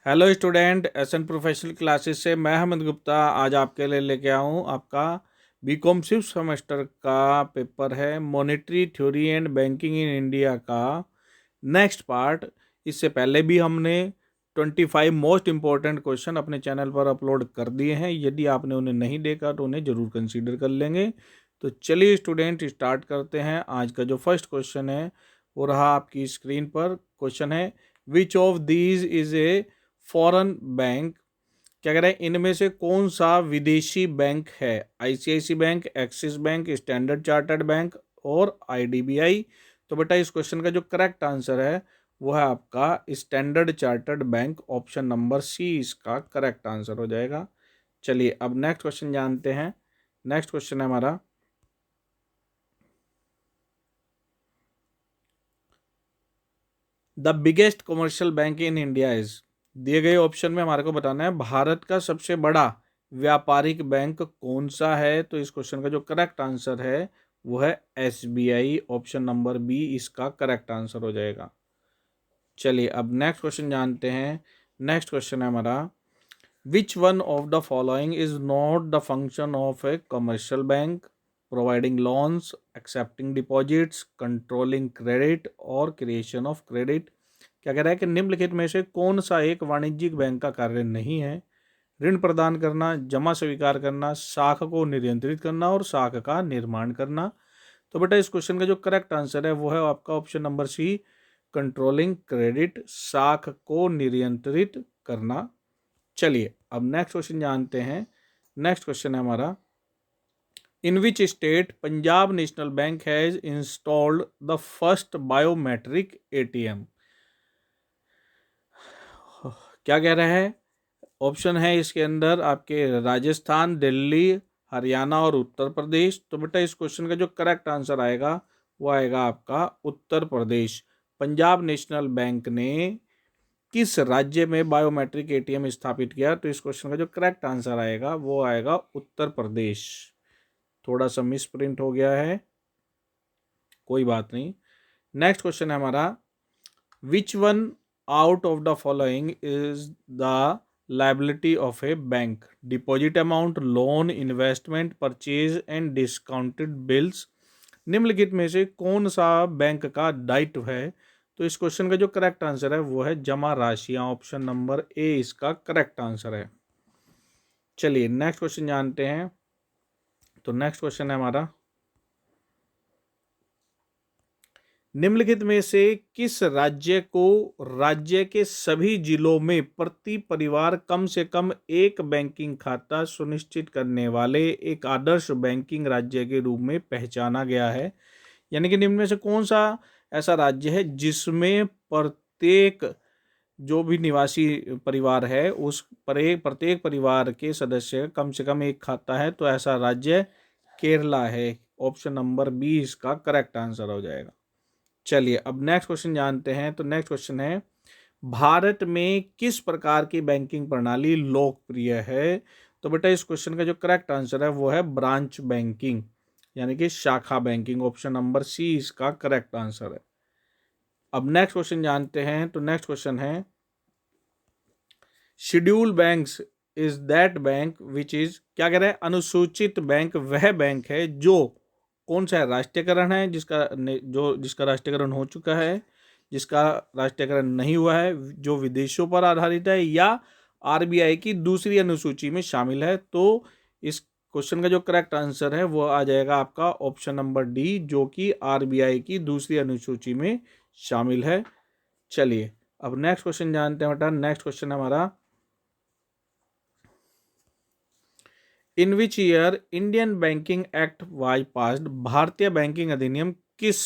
Hello student, SN professional classes से मैं अहमद गुप्ता आज आपके लिए लेके आया हूँ आपका बीकॉम सिक्स सेमेस्टर का पेपर है monetary theory and banking in India का नेक्स्ट पार्ट। इससे पहले भी हमने 25 मोस्ट इम्पोर्टेंट क्वेश्चन अपने चैनल पर अपलोड कर दिए हैं। यदि आपने उन्हें नहीं देखा तो उन्हें ज़रूर कंसीडर कर लेंगे। तो चलिए स्टूडेंट स्टार्ट करते हैं। आज का जो फर्स्ट क्वेश्चन है वो रहा आपकी स्क्रीन पर। क्वेश्चन है which of these is a foreign bank. क्या कह रहे हैं, इनमें से कौन सा विदेशी बैंक है? ICICI bank, Axis bank, Standard Chartered bank और आईडीबीआई। तो बेटा इस क्वेश्चन का जो करेक्ट आंसर है वो है आपका Standard Chartered bank. Option number C इसका करेक्ट आंसर हो जाएगा। चलिए अब नेक्स्ट क्वेश्चन जानते हैं। नेक्स्ट क्वेश्चन है हमारा, the biggest commercial bank in India is. दिए गए ऑप्शन में हमारे को बताना है भारत का सबसे बड़ा व्यापारिक बैंक कौन सा है। तो इस क्वेश्चन का जो करेक्ट आंसर है वो है एसबीआई। ऑप्शन नंबर बी इसका करेक्ट आंसर हो जाएगा। चलिए अब नेक्स्ट क्वेश्चन जानते हैं। नेक्स्ट क्वेश्चन है हमारा, which one of the following is not the function of A commercial bank? Providing loans, accepting deposits, controlling credit और क्रिएशन ऑफ क्रेडिट। क्या कह रहा है कि निम्नलिखित में से कौन सा एक वाणिज्यिक बैंक का कार्य नहीं है? ऋण प्रदान करना, जमा स्वीकार करना, साख को नियंत्रित करना और साख का निर्माण करना। तो बेटा इस क्वेश्चन का जो करेक्ट आंसर है वो है आपका option number C, controlling credit, साख को नियंत्रित करना। चलिए अब नेक्स्ट क्वेश्चन जानते हैं। नेक्स्ट क्वेश्चन है हमारा, in which state Punjab National Bank has installed the first biometric ATM. क्या कह रहा है? ऑप्शन है इसके अंदर आपके राजस्थान, दिल्ली, हरियाणा और उत्तर प्रदेश। तो बेटा इस क्वेश्चन का जो करेक्ट आंसर आएगा वो आएगा आपका उत्तर प्रदेश। पंजाब नेशनल बैंक ने किस राज्य में बायोमेट्रिक एटीएम स्थापित किया? तो इस क्वेश्चन का जो करेक्ट आंसर आएगा वो आएगा उत्तर प्रदेश। थोड़ा सा मिस प्रिंट हो गया है, कोई बात नहीं। नेक्स्ट क्वेश्चन है हमारा, which one out of the following is the liability of A bank? Deposit amount, loan, investment, purchase and discounted bills. निम्नलिखित में से कौन सा बैंक का दायित्व है? तो इस क्वेश्चन का जो करेक्ट आंसर है वो है जमा राशियां। ऑप्शन नंबर ए इसका करेक्ट आंसर है। चलिए नेक्स्ट क्वेश्चन जानते हैं। तो नेक्स्ट क्वेश्चन है हमारा, निम्नलिखित में से किस राज्य को राज्य के सभी जिलों में प्रति परिवार कम से कम एक बैंकिंग खाता सुनिश्चित करने वाले एक आदर्श बैंकिंग राज्य के रूप में पहचाना गया है? यानी कि निम्न में से कौन सा ऐसा राज्य है जिसमें प्रत्येक जो भी निवासी परिवार है उस प्रत्येक परिवार के सदस्य का कम से कम एक खाता है? तो ऐसा राज्य केरला है। ऑप्शन नंबर बी इसका करेक्ट आंसर हो जाएगा। चलिए अब नेक्स्ट क्वेश्चन जानते हैं। तो नेक्स्ट क्वेश्चन है, भारत में किस प्रकार की बैंकिंग प्रणाली लोकप्रिय है? तो बेटा इस क्वेश्चन का जो करेक्ट आंसर है वो है ब्रांच बैंकिंग, यानी कि शाखा बैंकिंग। ऑप्शन नंबर सी इसका करेक्ट आंसर है। अब नेक्स्ट क्वेश्चन जानते हैं। तो नेक्स्ट क्वेश्चन है, schedule banks is that bank which is. क्या कह रहे हैं? अनुसूचित बैंक वह बैंक है जो कौन सा है? राष्ट्रीयकरण है जिसका राष्ट्रीयकरण हो चुका है, जिसका राष्ट्रीयकरण नहीं हुआ है, जो विदेशों पर आधारित है, या आरबीआई की दूसरी अनुसूची में शामिल है। तो इस क्वेश्चन का जो करेक्ट आंसर है वो आ जाएगा आपका ऑप्शन नंबर डी, जो कि आरबीआई की दूसरी अनुसूची में शामिल है। चलिए अब नेक्स्ट क्वेश्चन जानते हैं बेटा। नेक्स्ट क्वेश्चन हमारा, in which year Indian Banking Act was passed. भारतीय बैंकिंग अधिनियम किस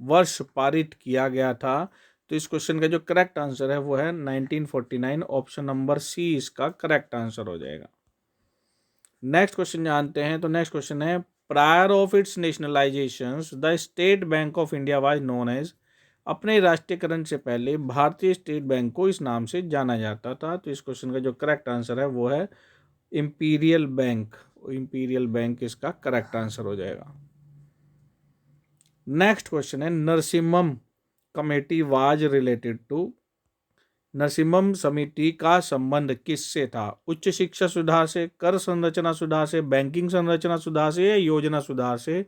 वर्ष पारित किया गया था? तो इस क्वेश्चन का जो करेक्ट आंसर है वो है 1949। ऑप्शन नंबर सी इसका करेक्ट आंसर हो जाएगा। नेक्स्ट क्वेश्चन जानते हैं। तो नेक्स्ट क्वेश्चन है, prior of its nationalisation the State Bank of India was known as. अपने राष्ट्रीयकरण से पहले भारतीय स्टेट बैंक को इस नाम से जाना जाता था। तो इस क्वेश्चन का जो करेक्ट आंसर है वो है इंपीरियल बैंक। इंपीरियल बैंक इसका करेक्ट आंसर हो जाएगा। नेक्स्ट क्वेश्चन है, Narasimham committee was related to. Narasimham समिति का संबंध किससे था? उच्च शिक्षा सुधार से, कर संरचना सुधार से, बैंकिंग संरचना सुधार से या योजना सुधार से?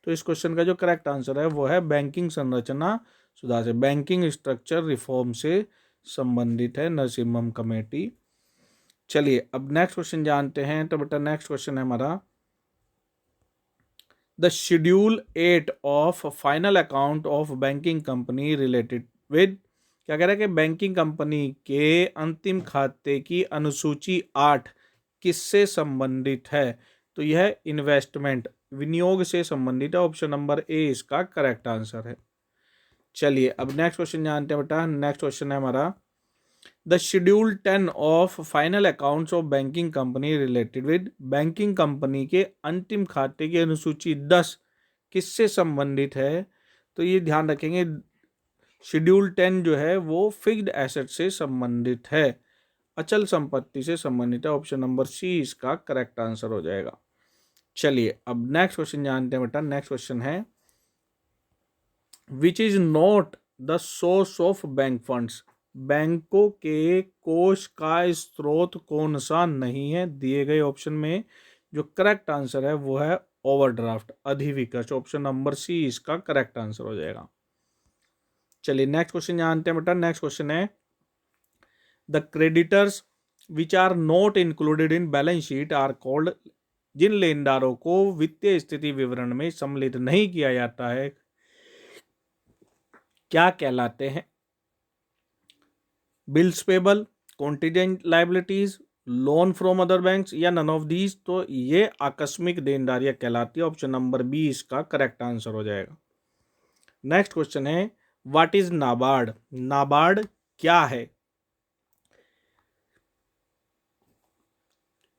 तो इस क्वेश्चन का जो करेक्ट आंसर है वो है बैंकिंग संरचना सुधार से, बैंकिंग स्ट्रक्चर रिफॉर्म से संबंधित है नरसिम्हम कमेटी। चलिए अब नेक्स्ट क्वेश्चन जानते हैं। तो बेटा नेक्स्ट क्वेश्चन है हमारा, the schedule 8 of final account of banking company related with, क्या कह रहा है कि बैंकिंग कंपनी के अंतिम खाते की अनुसूची 8 किससे संबंधित है? तो यह इन्वेस्टमेंट, विनियोग से संबंधित है। ऑप्शन नंबर ए इसका करेक्ट आंसर है। चलिए अब नेक्स्ट क्वेश्चन जानते हैं बेटा। नेक्स्ट क्वेश्चन है हमारा, the schedule 10 of final accounts of banking company related with, banking company के अंतिम खाते की अनुसूची 10 किससे संबंधित है? तो ये ध्यान रखेंगे, शेड्यूल 10 जो है वो फिक्स्ड एसेट से संबंधित है, अचल संपत्ति से संबंधित है। ऑप्शन नंबर सी इसका करेक्ट आंसर हो जाएगा। चलिए अब नेक्स्ट क्वेश्चन जानते हैं बेटा। नेक्स्ट क्वेश्चन है, which is not the source of bank funds, बैंकों के कोष का स्रोत कौन सा नहीं है? दिए गए ऑप्शन में जो करेक्ट आंसर है वो है ओवरड्राफ्ट, अधिविकर्ष। ऑप्शन नंबर सी इसका करेक्ट आंसर हो जाएगा। चलिए नेक्स्ट क्वेश्चन जानते हैं बेटा। नेक्स्ट क्वेश्चन है, the creditors which are not included in balance sheet are called, जिन लेनदारों को वित्तीय स्थिति विवरण में सम्मिलित नहीं किया जाता है क्या कहलाते हैं? Bills payable, contingent liabilities, loan from other banks या नन ऑफ दीज? तो ये आकस्मिक देनदारियां कहलाती है। ऑप्शन नंबर बी इसका करेक्ट आंसर हो जाएगा। नेक्स्ट क्वेश्चन है, व्हाट इज नाबार्ड, नाबार्ड क्या है?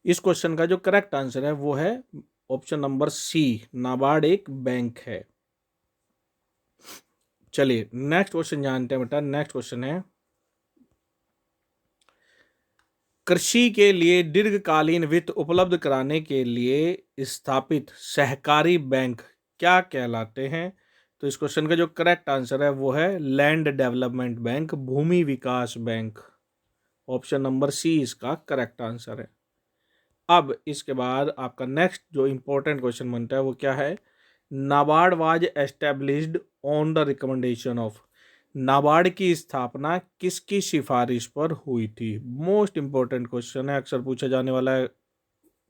इस क्वेश्चन का जो करेक्ट आंसर है वो है ऑप्शन नंबर सी, नाबार्ड एक बैंक है। चलिए नेक्स्ट क्वेश्चन जानते हैं बेटा। नेक्स्ट क्वेश्चन है, कृषि के लिए दीर्घकालीन वित्त उपलब्ध कराने के लिए स्थापित सहकारी बैंक क्या कहलाते हैं? तो इस क्वेश्चन का जो करेक्ट आंसर है वो है लैंड डेवलपमेंट बैंक, भूमि विकास बैंक। ऑप्शन नंबर सी इसका करेक्ट आंसर है। अब इसके बाद आपका नेक्स्ट जो इंपॉर्टेंट क्वेश्चन बनता है वो क्या है, NABARD was established on the recommendation of, NABARD की स्थापना किसकी सिफारिश पर हुई थी? मोस्ट इंपॉर्टेंट क्वेश्चन है, अक्सर पूछा जाने वाला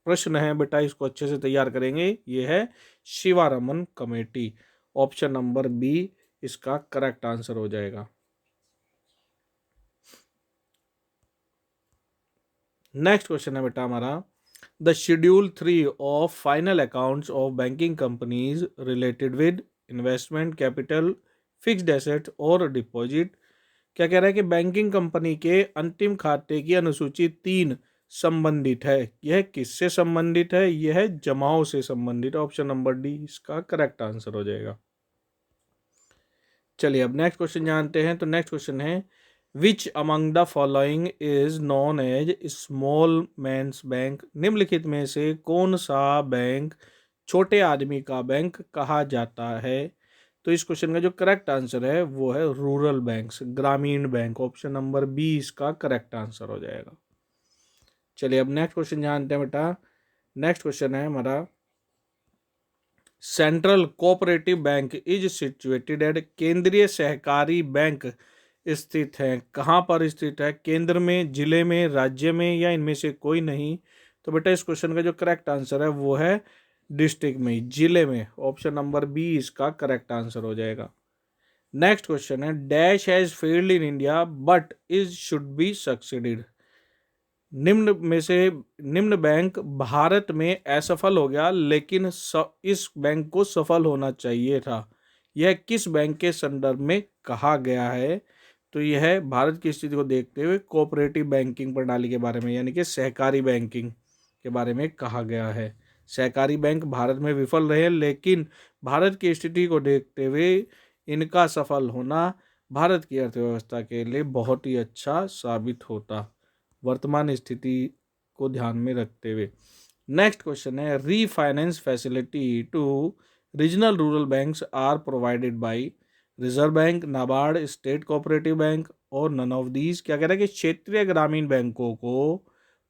प्रश्न है बेटा, इसको अच्छे से तैयार करेंगे। ये है Sivaraman committee. Option number B इसका करेक्ट आंसर हो जाएगा। नेक्स्ट क्वेश्चन है बेटा हमारा, the schedule 3 of final accounts of banking companies related with investment, capital, fixed asset और डिपॉजिट, क्या कह रहा है कि बैंकिंग कंपनी के अंतिम खाते की अनुसूची 3 संबंधित है। यह किससे संबंधित है? यह है जमाओ से संबंधित। ऑप्शन नंबर डी इसका करेक्ट आंसर हो जाएगा। चलिए अब नेक्स्ट क्वेश्चन जानते हैं। तो नेक्स्ट क्वेश्चन है, which among the following is known as small man's bank, निम्नलिखित में से कौन सा बैंक छोटे आदमी का बैंक कहा जाता है? तो इस क्वेश्चन का जो करेक्ट आंसर है वो है रूरल बैंक्स, ग्रामीण बैंक। ऑप्शन नंबर बी इसका करेक्ट आंसर हो जाएगा। चलिए अब नेक्स्ट क्वेश्चन जानते हैं बेटा। नेक्स्ट क्वेश्चन है हमारा, central cooperative bank is situated at, केंद्रीय सहकारी बैंक स्थित है कहाँ पर स्थित है? केंद्र में, जिले में, राज्य में या इनमें से कोई नहीं? तो बेटा इस क्वेश्चन का जो करेक्ट आंसर है वो है डिस्ट्रिक्ट में, जिले में। ऑप्शन नंबर बी इसका करेक्ट आंसर हो जाएगा। नेक्स्ट क्वेश्चन है, dash has failed in India but is should be succeeded, निम्न में से निम्न बैंक भारत में असफल हो गया लेकिन इस बैंक को सफल होना चाहिए था। यह किस बैंक के संदर्भ में कहा गया है? तो यह भारत की स्थिति को देखते हुए कोऑपरेटिव बैंकिंग प्रणाली के बारे में, यानी कि सहकारी बैंकिंग के बारे में कहा गया है। सहकारी बैंक भारत में विफल रहे लेकिन भारत की स्थिति को देखते हुए इनका सफल होना भारत की अर्थव्यवस्था के लिए बहुत ही अच्छा साबित होता, वर्तमान स्थिति को ध्यान में रखते हुए। नेक्स्ट क्वेश्चन है, refinance facility to regional rural banks are provided by Reserve Bank, NABARD, State Cooperative Bank और नन ऑफ दीज। क्या कह रहा है कि क्षेत्रीय ग्रामीण बैंकों को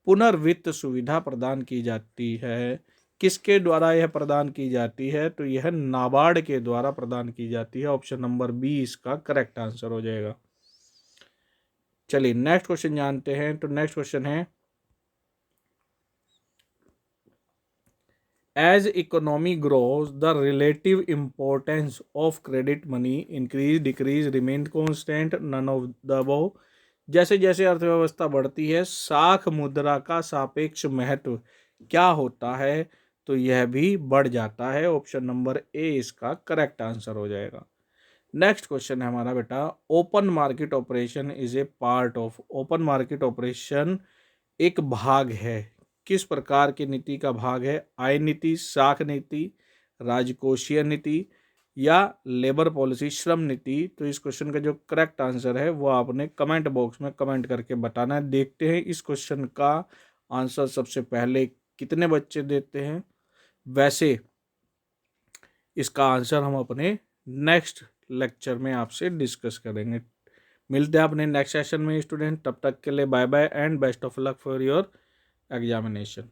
पुनर्वित्त सुविधा प्रदान की जाती है। किसके द्वारा यह प्रदान की जाती है? तो यह नाबार्ड के द्वारा प्रदान की जाती है। ऑप्शन नंबर बी इसका करेक्ट आंसर हो जाएगा। चलिए नेक्स्ट क्वेश्चन जानते हैं। तो नेक्स्ट क्वेश्चन है, as economy grows the relative importance of credit money increase decrease remain constant none of the above। जैसे जैसे अर्थव्यवस्था बढ़ती है साख मुद्रा का सापेक्ष महत्व क्या होता है? तो यह भी बढ़ जाता है। ऑप्शन नंबर ए इसका करेक्ट आंसर हो जाएगा। नेक्स्ट क्वेश्चन है हमारा बेटा, open market operation is a part of. Open market operation एक भाग है। किस प्रकार की नीति का भाग है? आय नीति, साख नीति, राजकोषीय नीति या लेबर पॉलिसी, श्रम नीति। तो इस क्वेश्चन का जो करेक्ट आंसर है वो आपने कमेंट बॉक्स में कमेंट करके बताना है। देखते हैं इस क्वेश्चन का आंसर सबसे पहले कितने बच्चे देते हैं। वैसे इसका आंसर हम अपने नेक्स्ट लेक्चर में आपसे डिस्कस करेंगे। मिलते हैं अपने नेक्स्ट सेशन में स्टूडेंट। तब तक के लिए bye bye and best of luck for your examination.